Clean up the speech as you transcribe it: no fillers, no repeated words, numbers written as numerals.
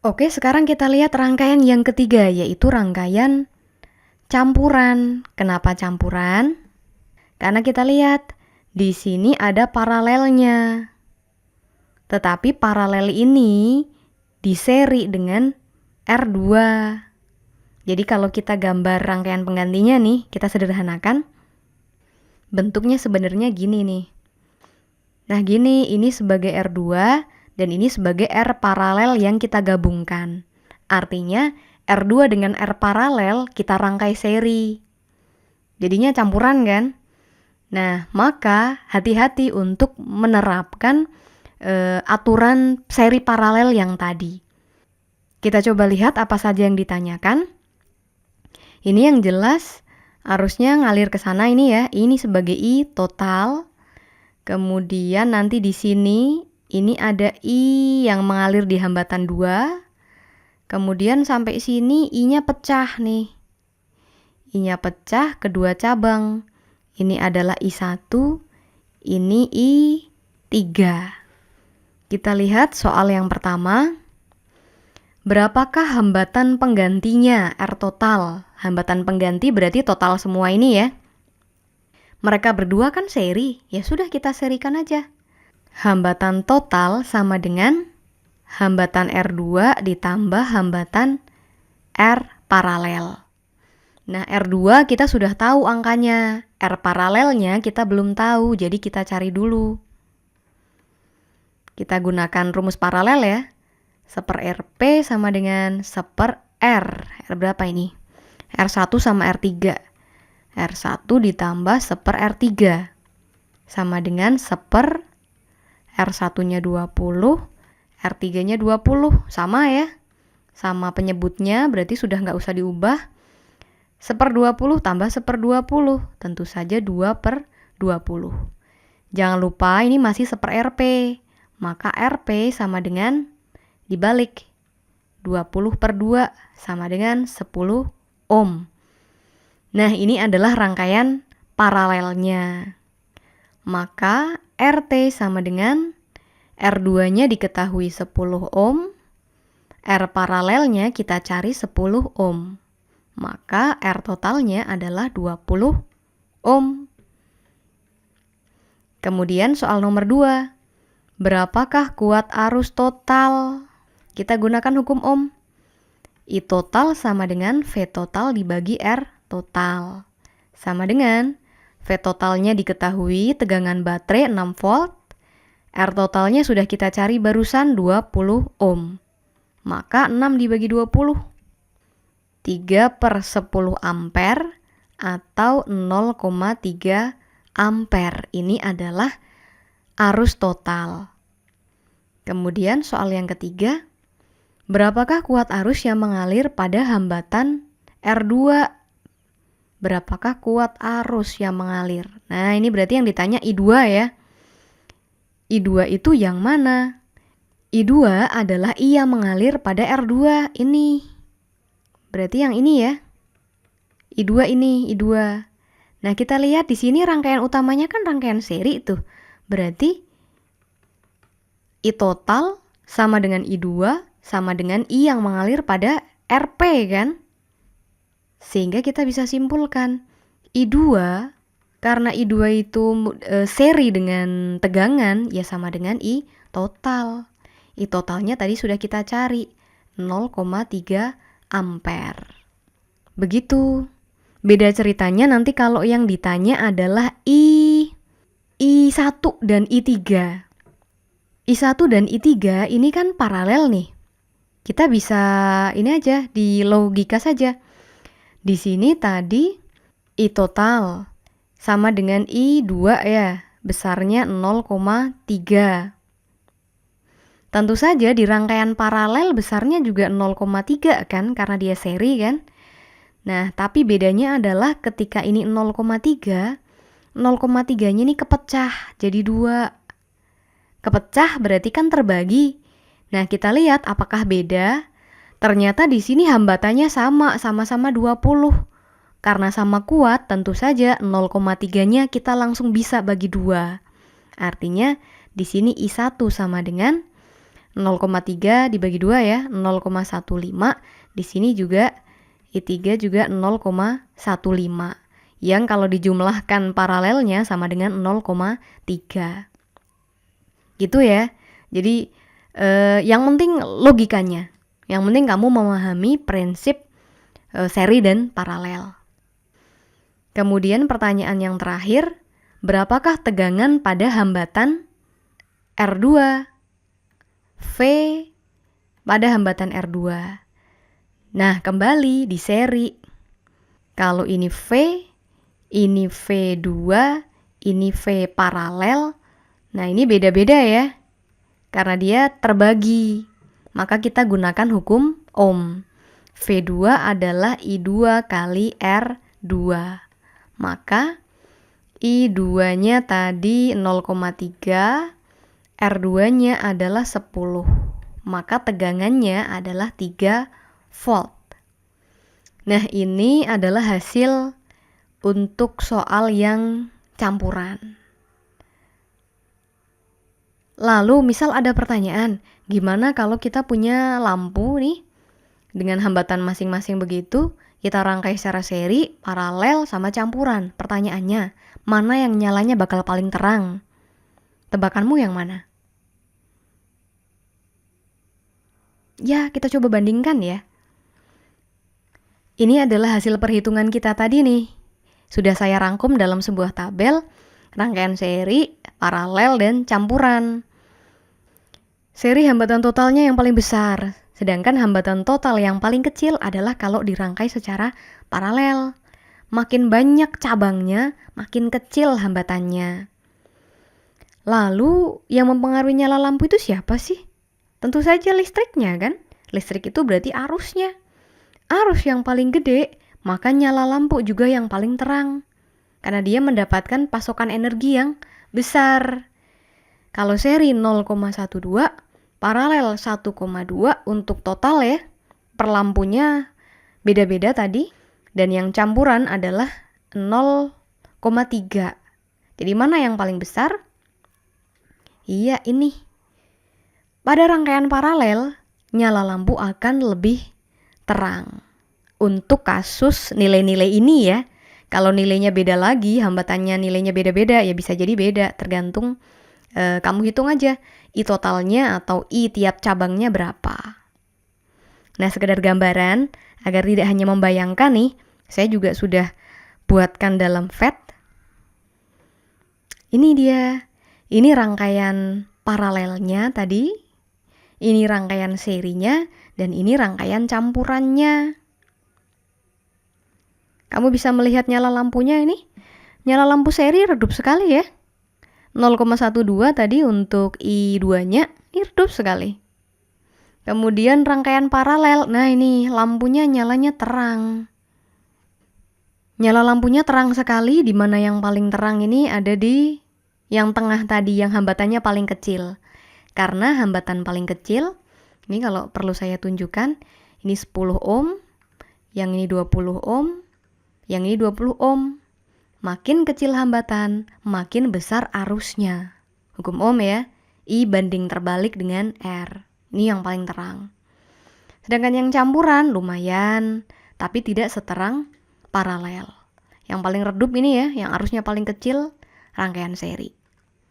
Oke, sekarang kita lihat rangkaian yang ketiga, yaitu rangkaian campuran. Kenapa campuran? Karena kita lihat di sini ada paralelnya. Tetapi paralel ini diseri dengan R2. Jadi kalau kita gambar rangkaian penggantinya nih, kita sederhanakan. Bentuknya sebenarnya gini nih. Nah gini, ini sebagai R2 dan ini sebagai R paralel yang kita gabungkan. Artinya R2 dengan R paralel kita rangkai seri. Jadinya campuran kan? Nah, maka hati-hati untuk menerapkan aturan seri paralel yang tadi. Kita coba lihat apa saja yang ditanyakan. Ini yang jelas arusnya ngalir ke sana ini ya. Ini sebagai I total. Kemudian nanti di sini ini ada I yang mengalir di hambatan 2. Kemudian sampai sini I-nya pecah nih. I-nya pecah kedua cabang. Ini adalah I1, ini I3. Kita lihat soal yang pertama. Berapakah hambatan penggantinya R total? Hambatan pengganti berarti total semua ini ya. Mereka berdua kan seri, ya sudah kita serikan aja. Hambatan total sama dengan hambatan R2 ditambah hambatan R paralel. Nah, R2 kita sudah tahu angkanya. R paralelnya kita belum tahu, jadi kita cari dulu. Kita gunakan rumus paralel ya. 1/RP sama dengan 1/R. R berapa ini? R1 sama R3. R1 ditambah 1/R3. Sama dengan 1/R. R1-nya 20, R3-nya 20. Sama ya. Sama penyebutnya, berarti sudah nggak usah diubah. 1/20 tambah 1/20. Tentu saja 2/20. Jangan lupa ini masih 1/RP. Maka RP sama dengan dibalik 20/2 sama dengan 10 ohm. Nah, ini adalah rangkaian paralelnya. Maka RT sama dengan R2-nya diketahui 10 ohm, R paralelnya kita cari 10 ohm. Maka R totalnya adalah 20 ohm. Kemudian soal nomor 2. Berapakah kuat arus total? Kita gunakan hukum ohm. I total sama dengan V total dibagi R total. Sama dengan V totalnya diketahui tegangan baterai 6 volt. R totalnya sudah kita cari barusan 20 ohm. Maka 6 dibagi 20. 3/10 ampere atau 0,3 ampere. Ini adalah arus total. Kemudian soal yang ketiga, berapakah kuat arus yang mengalir pada hambatan R2? Berapakah kuat arus yang mengalir? Nah, ini berarti yang ditanya I2 ya. I2 itu yang mana? I2 adalah I yang mengalir pada R2 ini. Berarti yang ini ya. I2 ini, I2. Nah, kita lihat di sini rangkaian utamanya kan rangkaian seri tuh. Berarti I total sama dengan I2 sama dengan I yang mengalir pada RP kan? Sehingga kita bisa simpulkan I2 karena I2 itu seri dengan tegangan ya sama dengan I total. I totalnya tadi sudah kita cari 0,3 ampere. Begitu. Beda ceritanya nanti kalau yang ditanya adalah I1 dan I3. I1 dan I3 ini kan paralel nih. Kita bisa ini aja di logika saja. Di sini tadi I total sama dengan I2 ya, besarnya 0,3. Tentu saja di rangkaian paralel besarnya juga 0,3 kan, karena dia seri kan. Nah, tapi bedanya adalah ketika ini 0,3, 0,3-nya ini kepecah jadi 2. Kepecah berarti kan terbagi. Nah, kita lihat apakah beda. Ternyata di sini hambatannya sama-sama 20. Karena sama kuat, tentu saja 0,3-nya kita langsung bisa bagi 2. Artinya di sini I1 sama dengan 0,3 dibagi 2 ya, 0,15. Di sini juga I3 juga 0,15. Yang kalau dijumlahkan paralelnya sama dengan 0,3. Gitu ya. Jadi yang penting logikanya. Yang penting kamu memahami prinsip seri dan paralel. Kemudian pertanyaan yang terakhir, berapakah tegangan pada hambatan R2? V pada hambatan R2. Nah, kembali di seri. Kalau ini V, ini V2, ini V paralel. Nah, ini beda-beda ya. Karena dia terbagi. Maka kita gunakan hukum Ohm. V2 adalah I2 kali R2. Maka I2-nya tadi 0,3, R2-nya adalah 10. Maka tegangannya adalah 3 volt. Nah, ini adalah hasil untuk soal yang campuran. Lalu, misal ada pertanyaan, gimana kalau kita punya lampu nih, dengan hambatan masing-masing begitu, kita rangkai secara seri, paralel, sama campuran. Pertanyaannya, mana yang nyalanya bakal paling terang? Tebakanmu yang mana? Ya, kita coba bandingkan ya. Ini adalah hasil perhitungan kita tadi nih. Sudah saya rangkum dalam sebuah tabel, rangkaian seri, paralel, dan campuran. Seri hambatan totalnya yang paling besar, sedangkan hambatan total yang paling kecil adalah kalau dirangkai secara paralel. Makin banyak cabangnya, makin kecil hambatannya. Lalu, yang mempengaruhi nyala lampu itu siapa sih? Tentu saja listriknya kan? Listrik itu berarti arusnya. Arus yang paling gede, maka nyala lampu juga yang paling terang. Karena dia mendapatkan pasokan energi yang besar. Kalau seri 0,12, paralel 1,2 untuk total ya. Per lampunya beda-beda tadi. Dan yang campuran adalah 0,3. Jadi mana yang paling besar? Iya, ini. Pada rangkaian paralel, nyala lampu akan lebih terang. Untuk kasus nilai-nilai ini ya, kalau nilainya beda lagi, hambatannya nilainya beda-beda, ya bisa jadi beda, tergantung kamu hitung aja I totalnya atau I tiap cabangnya berapa. Nah, sekedar gambaran, agar tidak hanya membayangkan nih, saya juga sudah buatkan dalam FET. Ini dia, ini rangkaian paralelnya tadi, ini rangkaian serinya, dan ini rangkaian campurannya. Kamu bisa melihat nyala lampunya ini. Nyala lampu seri redup sekali ya. 0,12 tadi untuk I2-nya, ini redup sekali. Kemudian rangkaian paralel, nah ini lampunya nyalanya terang. Nyala lampunya terang sekali, di mana yang paling terang ini ada di yang tengah tadi, yang hambatannya paling kecil. Karena hambatan paling kecil, ini kalau perlu saya tunjukkan, ini 10 ohm, yang ini 20 ohm, yang ini 20 ohm. Makin kecil hambatan, makin besar arusnya. Hukum Ohm ya, I banding terbalik dengan R. Ini yang paling terang. Sedangkan yang campuran lumayan, tapi tidak seterang paralel. Yang paling redup ini ya, yang arusnya paling kecil, rangkaian seri.